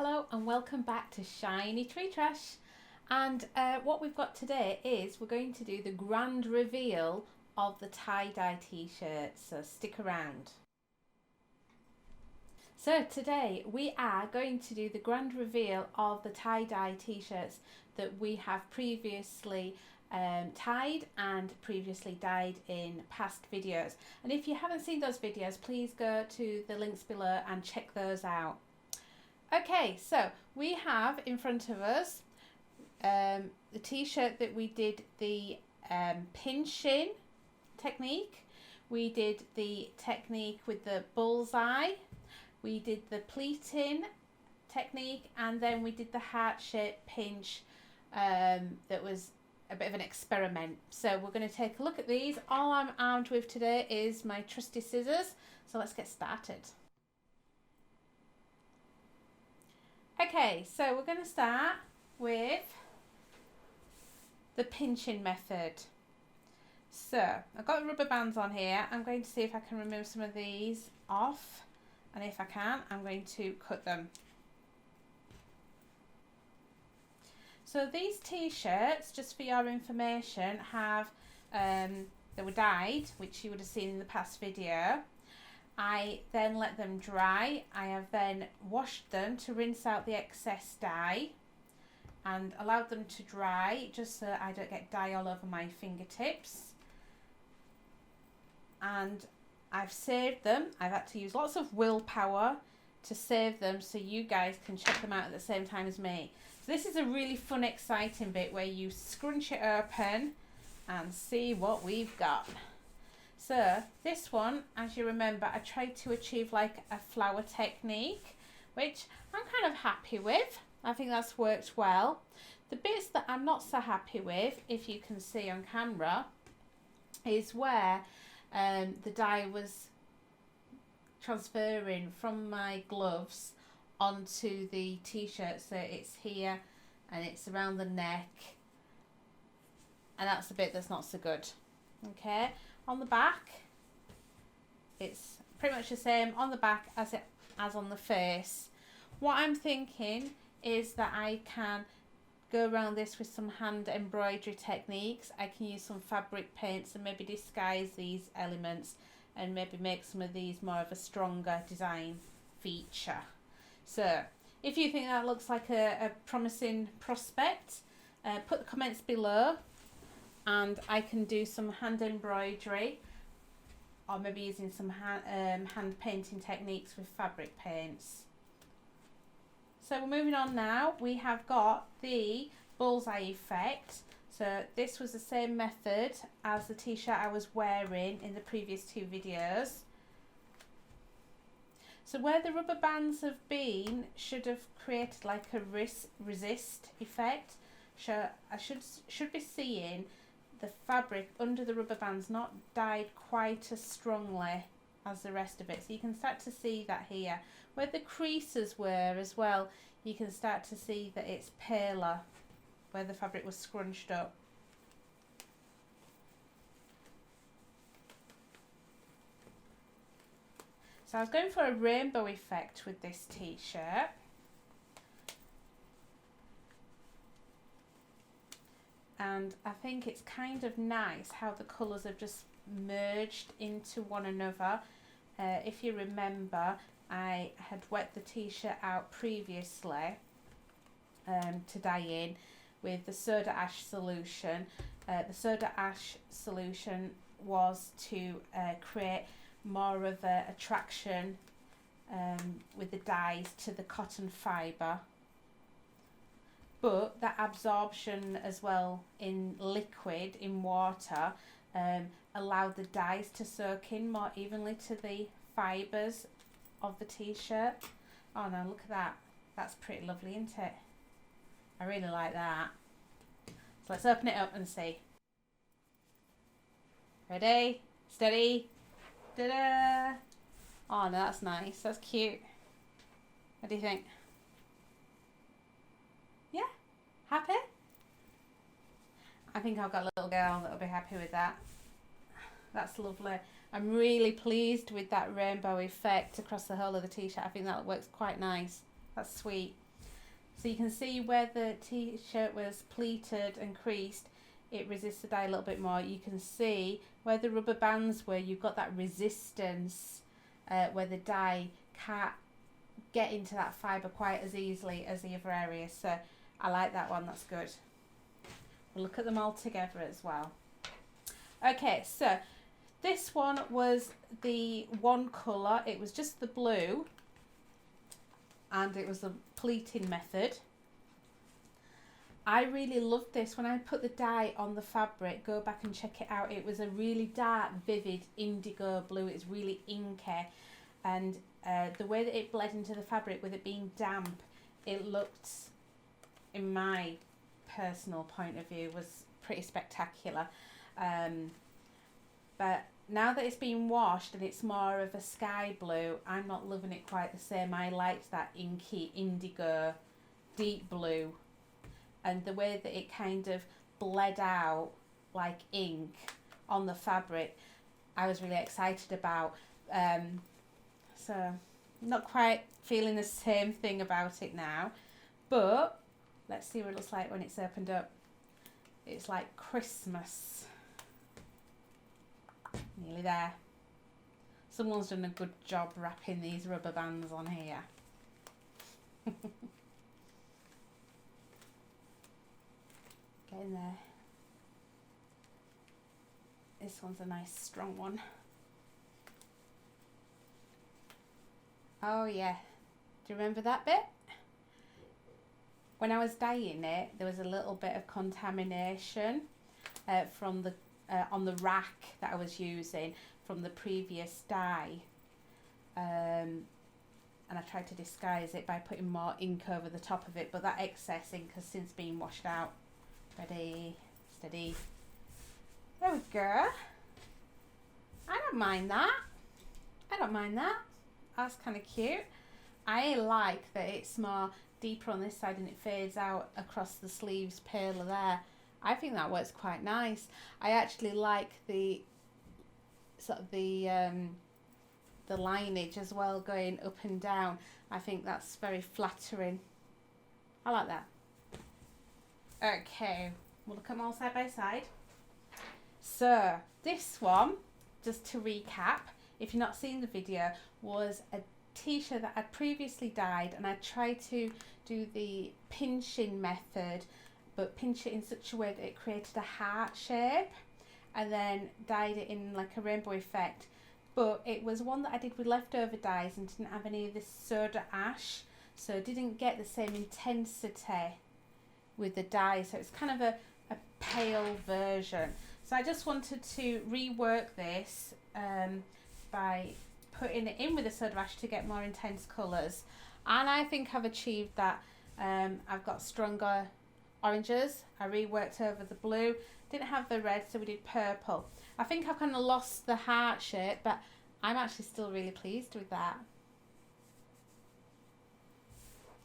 Hello and welcome back to Shiny Tree Trash. And what we've got today is we're going to do the grand reveal of the tie-dye t-shirts, so stick around. So today we are going to do the grand reveal of the tie-dye t-shirts that we have previously tied and previously dyed in past videos. And if you haven't seen those videos, please go to the links below and check those out. Okay, so we have in front of us the t-shirt that we did the pinch-in technique. We did the technique with the bullseye. We did the pleating technique, and then we did the heart-shaped pinch that was a bit of an experiment. So we're going to take a look at these. All I'm armed with today is my trusty scissors. So let's get started. Okay, so we're going to start with the pinching method. So I've got the rubber bands on here. I'm going to see if I can remove some of these off, and if I can, I'm going to cut them. So these t-shirts, just for your information, have they were dyed, which you would have seen in the past video. I then let them dry. I have then washed them to rinse out the excess dye and allowed them to dry just so I don't get dye all over my fingertips. And I've saved them. I've had to use lots of willpower to save them so you guys can check them out at the same time as me. So this is a really fun, exciting bit where you scrunch it open and see what we've got. So this one, as you remember, I tried to achieve like a flower technique, which I'm kind of happy with. I think that's worked well. The bits that I'm not so happy with, if you can see on camera, is where the dye was transferring from my gloves onto the t-shirt. So it's here and it's around the neck, and that's the bit that's not so good. Okay. On the back, it's pretty much the same on the back as on the face. What I'm thinking is that I can go around this with some hand embroidery techniques. I can use some fabric paints and maybe disguise these elements and maybe make some of these more of a stronger design feature. So if you think that looks like a promising prospect, put the comments below. And I can do some hand embroidery, or maybe using some hand painting techniques with fabric paints. So we're moving on now. We have got the bullseye effect. So this was the same method as the t-shirt I was wearing in the previous two videos. So where the rubber bands have been should have created like a resist effect. So I should be seeing the fabric under the rubber bands not dyed quite as strongly as the rest of it. So you can start to see that here. Where the creases were as well, you can start to see that it's paler where the fabric was scrunched up. So I was going for a rainbow effect with this t-shirt. And I think it's kind of nice how the colours have just merged into one another. If you remember, I had wet the t-shirt out previously to dye in with the soda ash solution. The soda ash solution was to create more of an attraction with the dyes to the cotton fibre. But that absorption as well in liquid, in water, allowed the dyes to soak in more evenly to the fibres of the t-shirt. Oh no, look at that. That's pretty lovely, isn't it? I really like that. So let's open it up and see. Ready? Steady? Ta-da! Oh no, that's nice. That's cute. What do you think? Yeah? Happy? I think I've got a little girl that'll be happy with that. That's lovely. I'm really pleased with that rainbow effect across the whole of the t-shirt. I think that works quite nice. That's sweet. So you can see where the t-shirt was pleated and creased, it resists the dye a little bit more. You can see where the rubber bands were, you've got that resistance where the dye can't get into that fibre quite as easily as the other areas. So I like that one, that's good. We'll look at them all together as well. Okay, so this one was the one colour, it was just the blue, and it was the pleating method. I really loved this. When I put the dye on the fabric, go back and check it out, it was a really dark, vivid indigo blue. It's really inky, and the way that it bled into the fabric with it being damp, it looked, in my personal point of view, was pretty spectacular. But now that it's been washed and it's more of a sky blue, I'm not loving it quite the same. I liked that inky indigo deep blue, and the way that it kind of bled out like ink on the fabric, I was really excited about. So not quite feeling the same thing about it now, but let's see what it looks like when it's opened up. It's like Christmas. Nearly there. Someone's done a good job wrapping these rubber bands on here. Get in there. This one's a nice strong one. Oh yeah, do you remember that bit? When I was dyeing it, there was a little bit of contamination from the on the rack that I was using from the previous dye, and I tried to disguise it by putting more ink over the top of it, but that excess ink has since been washed out. Ready, steady. There we go. I don't mind that. I don't mind that. That's kind of cute. I like that it's more deeper on this side and it fades out across the sleeves paler there. I think that works quite nice. I actually like the sort of the lineage as well, going up and down. I think that's very flattering. I like that. Okay, we'll look at them all side by side. So this one, just to recap, if you've not seen the video, was a t-shirt that I'd previously dyed, and I tried to do the pinching method, but pinch it in such a way that it created a heart shape, and then dyed it in like a rainbow effect. But it was one that I did with leftover dyes and didn't have any of this soda ash, so didn't get the same intensity with the dye, so it's kind of a pale version. So I just wanted to rework this by putting it in with the soda ash to get more intense colours, and I think I've achieved that. I've got stronger oranges, I reworked over the blue, didn't have the red, so we did purple. I think I've kind of lost the heart shape, but I'm actually still really pleased with that.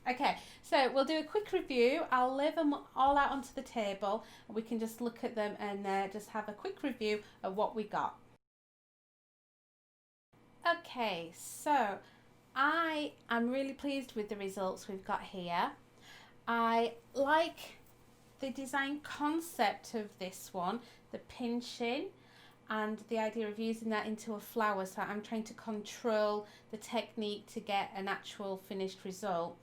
Okay, so we'll do a quick review. I'll lay them all out onto the table and we can just look at them and just have a quick review of what we got. Okay, so I am really pleased with the results we've got here. I like the design concept of this one, the pinching, and the idea of using that into a flower. So I'm trying to control the technique to get an actual finished result.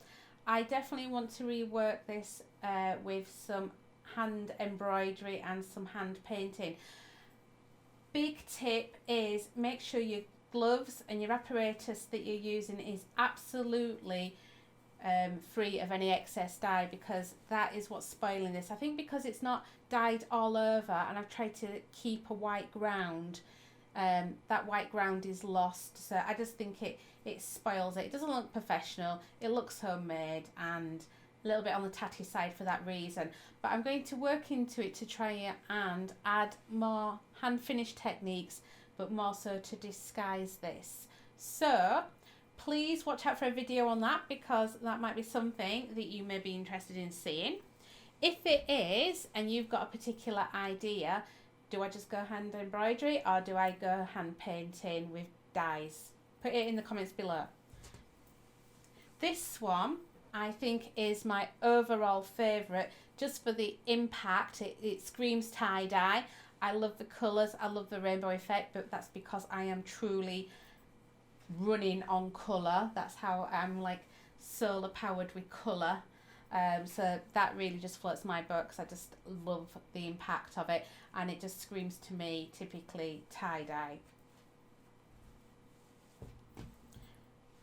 I definitely want to rework this with some hand embroidery and some hand painting. Big tip is make sure your gloves and your apparatus that you're using is absolutely free of any excess dye, because that is what's spoiling this. I think because it's not dyed all over and I've tried to keep a white ground, that white ground is lost, so I just think it spoils it. It doesn't look professional, it looks homemade and a little bit on the tatty side for that reason. But I'm going to work into it to try and add more hand finished techniques, but more so to disguise this. So please watch out for a video on that, because that might be something that you may be interested in seeing. If it is, and you've got a particular idea, do I just go hand embroidery or do I go hand painting with dyes? Put it in the comments below. This one I think is my overall favourite, just for the impact. It screams tie-dye. I love the colours, I love the rainbow effect, but that's because I am truly running on colour. That's how I'm like solar powered with colour. So that really just floats my boat because I just love the impact of it, and it just screams to me typically tie-dye.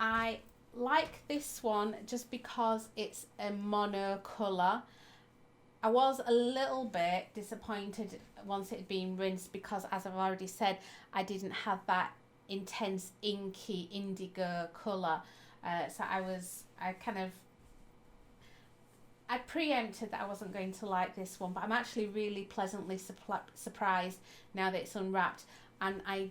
I like this one just because it's a mono colour. I was a little bit disappointed once it had been rinsed because, as I've already said, I didn't have that intense inky indigo colour. So I preempted that I wasn't going to like this one, but I'm actually really pleasantly surprised now that it's unwrapped, and I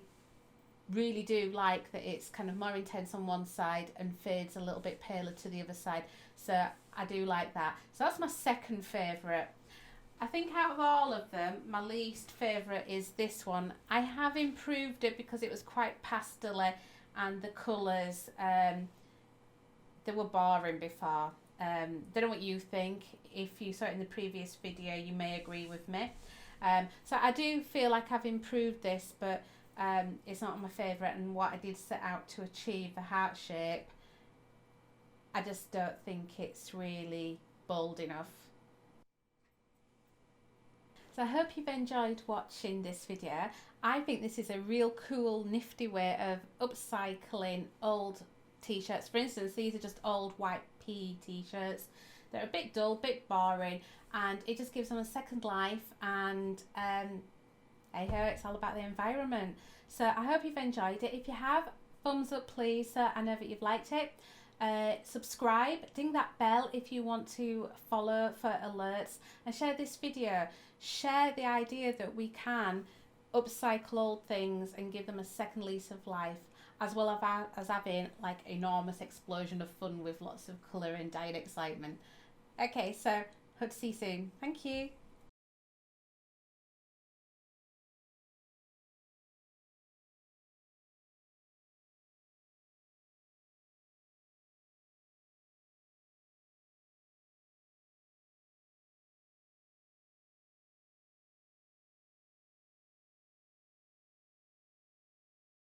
really do like that it's kind of more intense on one side and fades a little bit paler to the other side. So I do like that. So that's my second favourite. I think out of all of them, my least favourite is this one. I have improved it because it was quite pastel-y and the colours, they were boring before. Don't know what you think. If you saw it in the previous video, you may agree with me. So I do feel like I've improved this, but it's not my favourite, and what I did set out to achieve, the heart shape, I just don't think it's really bold enough. So I hope you've enjoyed watching this video. I think this is a real cool, nifty way of upcycling old t-shirts. For instance, these are just old white PE t-shirts. They're a bit dull, bit boring, and it just gives them a second life, and hey ho, it's all about the environment. So I hope you've enjoyed it. If you have, thumbs up please, so I know that you've liked it. Subscribe, ding that bell if you want to follow for alerts, and share this video. Share the idea that we can upcycle old things and give them a second lease of life, as well as having like enormous explosion of fun with lots of colour and dye and excitement. Okay, so hope to see you soon. Thank you.